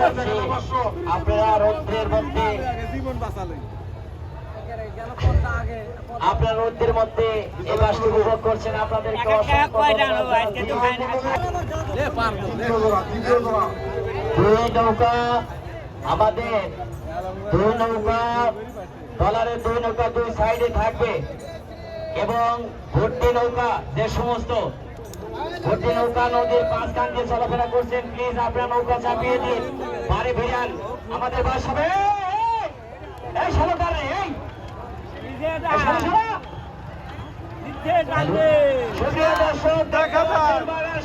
যাচ্ছি আপনারা রৌদ্রের মধ্যে আপনার রৌদ্রের মধ্যে এই বাসটি উপভোগ করছেন আপনাদেরকে দুই নৌকা আমাদের দুই নৌকা ট্রলারের দুই নৌকা দুই সাইডে থাকবে এবং ভর্তি নৌকা যে সমস্ত ভর্তি নৌকা নদীর মাঝখান দিয়ে চলাফেরা করছেন প্লিজ আপনার নৌকা চাপিয়ে দিন পারে ভিড়ান আমাদের বাস হবে এই সরকার এই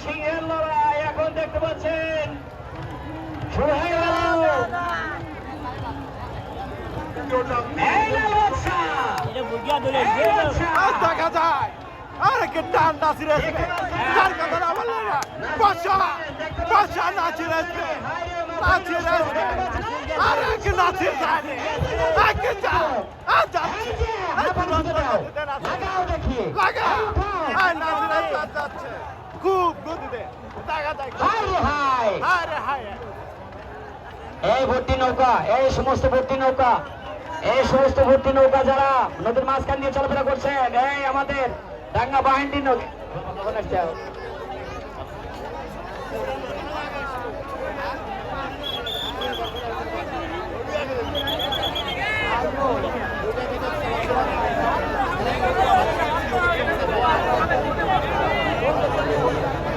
সিংহের লড়াই এখন দেখতে পাচ্ছেন শুরু হয়ে গেল দেখা যায় আরে কে টান নাচি রেছে তার কথা না বললে না বাদশা বাদশা নাচি রেছে আরে কে নাচি যায় আগে যা আচ্ছা লাগা আয় নাচি রেছে যাচ্ছে খুব গতিতে দেখা যায় আরে হায় এই ভর্তি নৌকা এই সমস্ত ভর্তি নৌকা যারা নদীর মাঝখান দিয়ে চলাফেরা করছেন এই আমাদের ডাঙ্গা বাহিনী নদী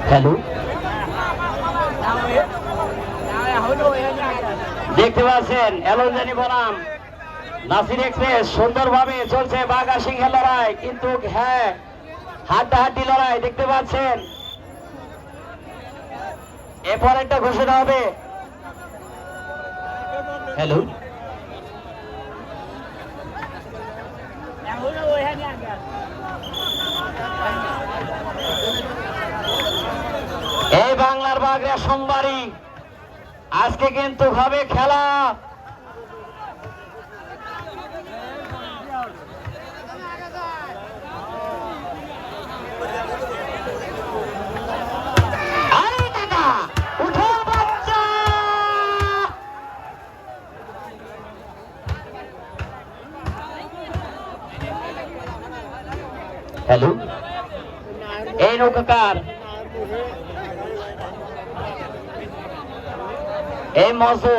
হ্যালো দেখতে পাচ্ছেন এলনজানি বনাম নাসির এক্সপ্রেস সুন্দরভাবে চলছে বাঘা সিংহের লড়াই কিন্তু হ্যাঁ হাড্ডাহাড্ডি লড়াই দেখতে পাচ্ছেন এরপর একটা ঘোষণা হবে হ্যালো এই বাংলার বাগড়া সোমবারই আজকে কিন্তু হবে খেলা হ্যালো এই নৌকাকার এই মজু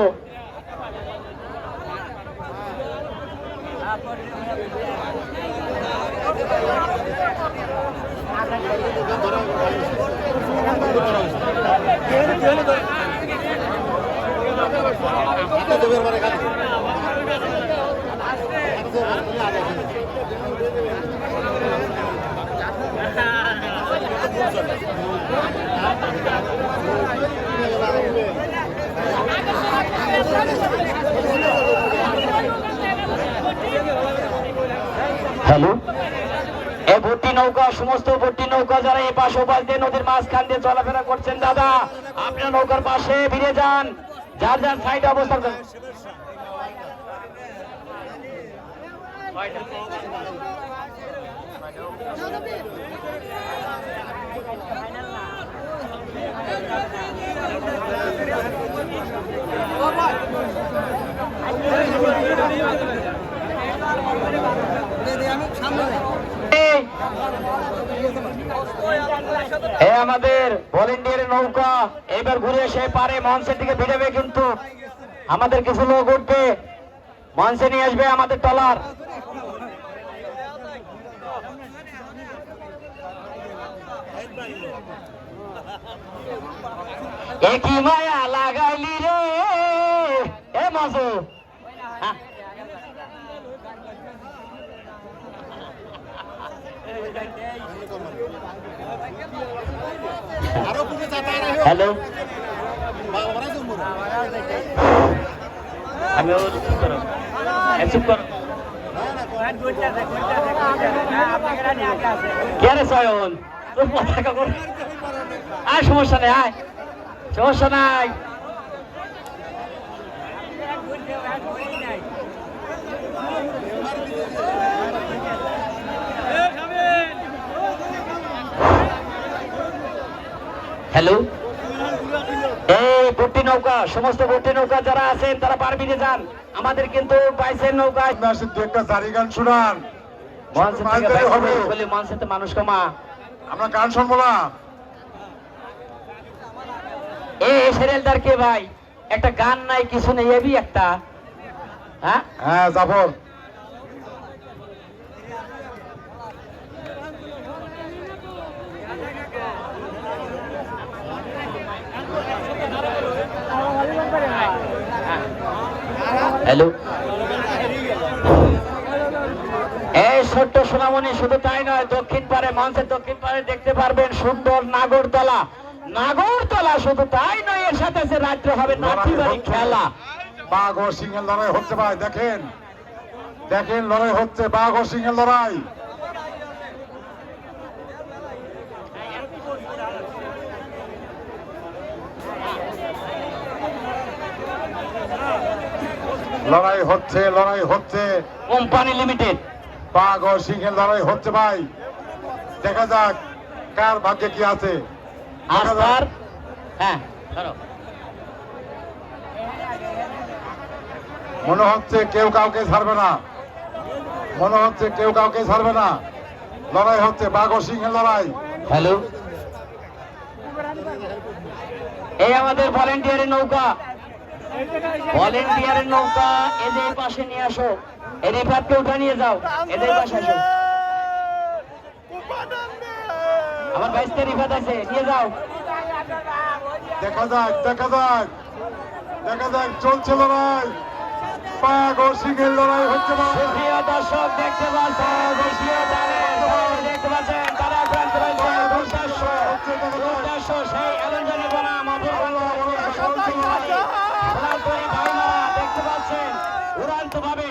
হ্যালো এই ভর্তি নৌকা সমস্ত ভর্তি নৌকা যারা এই পাশে ওপাশ দিয়ে নদীর মাঝখান দিয়ে চলাফেরা করছেন দাদা আপনার নৌকার পাশে ফিরে যান যার যার সাইডে অবস্থান করেন আমাদের ভলেন্টিয়ারের নৌকা এবার ঘুরে এসে পারে মঞ্চের দিকে ভিড়াবে কিন্তু আমাদের কিছু লোক উঠবে মঞ্চে নিয়ে আসবে আমাদের ট্রলার একই মায়া লাগাইলি রে এ মজু হ্যালো আমি চুপ করো কে রে সয়ন আর সমস্যা নেই আয় সমস্যা নাই হ্যালো এই ভর্তি নৌকা, সমস্ত ভর্তি নৌকা যারা আছেন তারা পার বেরিয়ে যান। আমাদের কিন্তু বাইসের নৌকায় আসেন, দু একটা জারি গান শুনান। মঞ্চে মাছ থেকে ধরে বাইরে হবে। বলি মঞ্চে তো মানুষ কমা। আমরা গান শুনবো না। এই সিরিয়ালদার কে ভাই? একটা গান নাই, কিছু নেই, এবি একটা। হ্যাঁ হ্যাঁ, জাফর। হ্যালো, এই ছোট্ট সোনামণি, শুধু তাই নয়, দক্ষিণ পারে, মঞ্চের দক্ষিণ পারে দেখতে পারবেন সুন্দর নাগরতলা। নাগরতলা শুধু তাই নয়, এর সাথে আছে রাত্রে হবে নাতিবাড়ি খেলা। বাঘ ও সিংহের লড়াই হচ্ছে ভাই, দেখেন দেখেন, লড়াই হচ্ছে, বাঘ ও সিংহের লড়াই। লড়াই হচ্ছে, লড়াই হচ্ছে, কোম্পানি লিমিটেড। বাঘ ও সিংহের লড়াই হচ্ছে ভাই। দেখা যাক কার ভাগ্যে কি আছে। দেখা যাক। আস্তার, হ্যাঁ ধরো। মনে হচ্ছে কেউ কাউকে ছাড়বে না, মনে হচ্ছে কেউ কাউকে ছাড়বে না। লড়াই হচ্ছে, বাঘ ও সিংহের লড়াই। হ্যালো, এই আমাদের ভলেন্টিয়ারের নৌকা, ভলেন্টিয়ারের নৌকা এদের পাশে নিয়ে আসো। এই রিফাতকে উঠা নিয়ে যাও, এদের পাশে আসো। আমার বাইশটা রিফাত আছে, নিয়ে যাও। দেখা যাক, দেখা যাক, দেখা যাক, চলছে লড়াই, বাঘ ও সিংহের লড়াই হচ্ছে ভাই। সুপ্রিয় দর্শক দেখতে পাচ্ছেন, দেশীয় দলের দল দেখতে পাচ্ছেন, তারা আক্রান্ত রয়েছে। উদ্দেশ্য সেই এলনজনি বনাম দেখতে পাচ্ছেন উড়ান্ত ভাবে